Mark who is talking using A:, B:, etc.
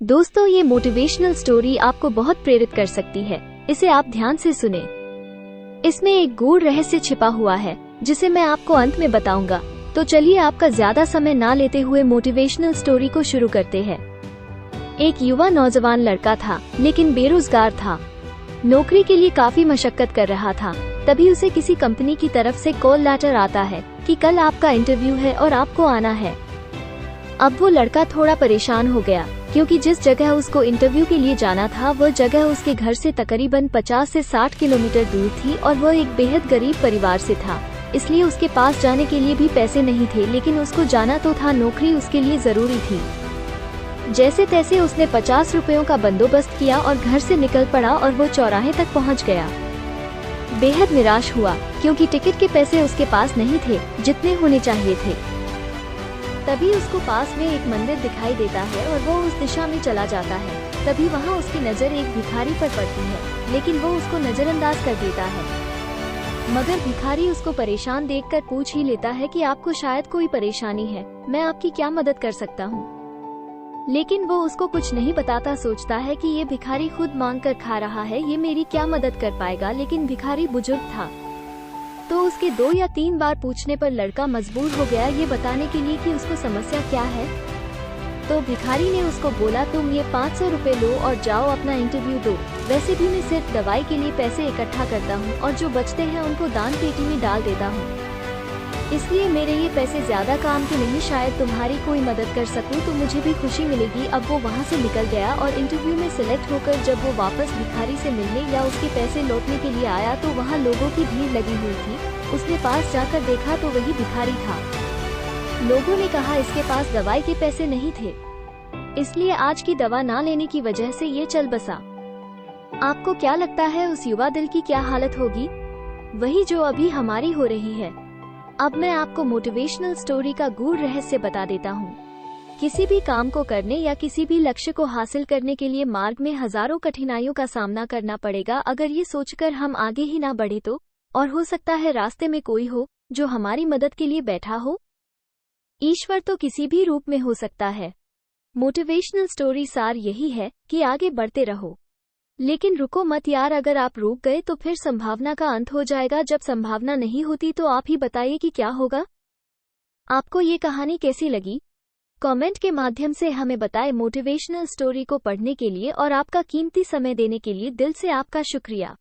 A: दोस्तों, ये motivational story आपको बहुत प्रेरित कर सकती है। इसे आप ध्यान से सुने। इसमें एक गूढ़ रहस्य छिपा हुआ है जिसे मैं आपको अंत में बताऊंगा। तो चलिए आपका ज्यादा समय ना लेते हुए मोटिवेशनल स्टोरी को शुरू करते हैं। एक युवा नौजवान लड़का था, लेकिन बेरोजगार था। नौकरी के लिए काफी मशक्कत कर रहा था। तभी उसे किसी कंपनी की तरफ से कॉल लेटर आता है कि कल आपका इंटरव्यू है और आपको आना है। अब वो लड़का थोड़ा परेशान हो गया, क्योंकि जिस जगह उसको इंटरव्यू के लिए जाना था वह जगह उसके घर से तकरीबन 50 से 60 किलोमीटर दूर थी और वह एक बेहद गरीब परिवार से था। इसलिए उसके पास जाने के लिए भी पैसे नहीं थे, लेकिन उसको जाना तो था, नौकरी उसके लिए जरूरी थी। जैसे तैसे उसने 50 रुपयों का बंदोबस्त किया और घर से निकल पड़ा और वो चौराहे तक पहुंच गया। बेहद निराश हुआ, क्योंकि टिकट के पैसे उसके पास नहीं थे जितने होने चाहिए थे। तभी उसको पास में एक मंदिर दिखाई देता है और वो उस दिशा में चला जाता है। तभी वहाँ उसकी नज़र एक भिखारी पर पड़ती है, लेकिन वो उसको नज़रअंदाज कर देता है। मगर भिखारी उसको परेशान देखकर पूछ ही लेता है कि आपको शायद कोई परेशानी है, मैं आपकी क्या मदद कर सकता हूँ। लेकिन वो उसको कुछ नहीं बताता। सोचता है कि ये भिखारी खुद मांग कर खा रहा है, ये मेरी क्या मदद कर पाएगा। लेकिन भिखारी बुजुर्ग था, तो उसके 2 या 3 बार पूछने पर लड़का मजबूर हो गया ये बताने के लिए कि उसको समस्या क्या है। तो भिखारी ने उसको बोला, तुम ये 500 रुपए लो और जाओ अपना इंटरव्यू दो। वैसे भी मैं सिर्फ दवाई के लिए पैसे इकट्ठा करता हूँ और जो बचते हैं उनको दान पेटी में डाल देता हूँ, इसलिए मेरे ये पैसे ज्यादा काम के नहीं। शायद तुम्हारी कोई मदद कर सकूं तो मुझे भी खुशी मिलेगी। अब वो वहाँ से निकल गया और इंटरव्यू में सिलेक्ट होकर जब वो वापस भिखारी से मिलने या उसके पैसे लौटने के लिए आया तो वहाँ लोगों की भीड़ लगी हुई थी। उसने पास जाकर देखा तो वही भिखारी था। लोगों ने कहा इसके पास दवाई के पैसे नहीं थे, इसलिए आज की दवा ना लेने की वजह से ये चल बसा। आपको क्या लगता है उस युवा दिल की क्या हालत होगी? वही जो अभी हमारी हो रही है। अब मैं आपको मोटिवेशनल स्टोरी का गूढ़ रहस्य बता देता हूँ। किसी भी काम को करने या किसी भी लक्ष्य को हासिल करने के लिए मार्ग में हजारों कठिनाइयों का सामना करना पड़ेगा। अगर ये सोचकर हम आगे ही ना बढ़े तो, और हो सकता है रास्ते में कोई हो जो हमारी मदद के लिए बैठा हो। ईश्वर तो किसी भी रूप में हो सकता है। मोटिवेशनल स्टोरी सार यही है कि आगे बढ़ते रहो, लेकिन रुको मत यार। अगर आप रुक गए तो फिर संभावना का अंत हो जाएगा। जब संभावना नहीं होती तो आप ही बताइए कि क्या होगा। आपको ये कहानी कैसी लगी? कमेंट के माध्यम से हमें बताएं। मोटिवेशनल स्टोरी को पढ़ने के लिए और आपका कीमती समय देने के लिए दिल से आपका शुक्रिया।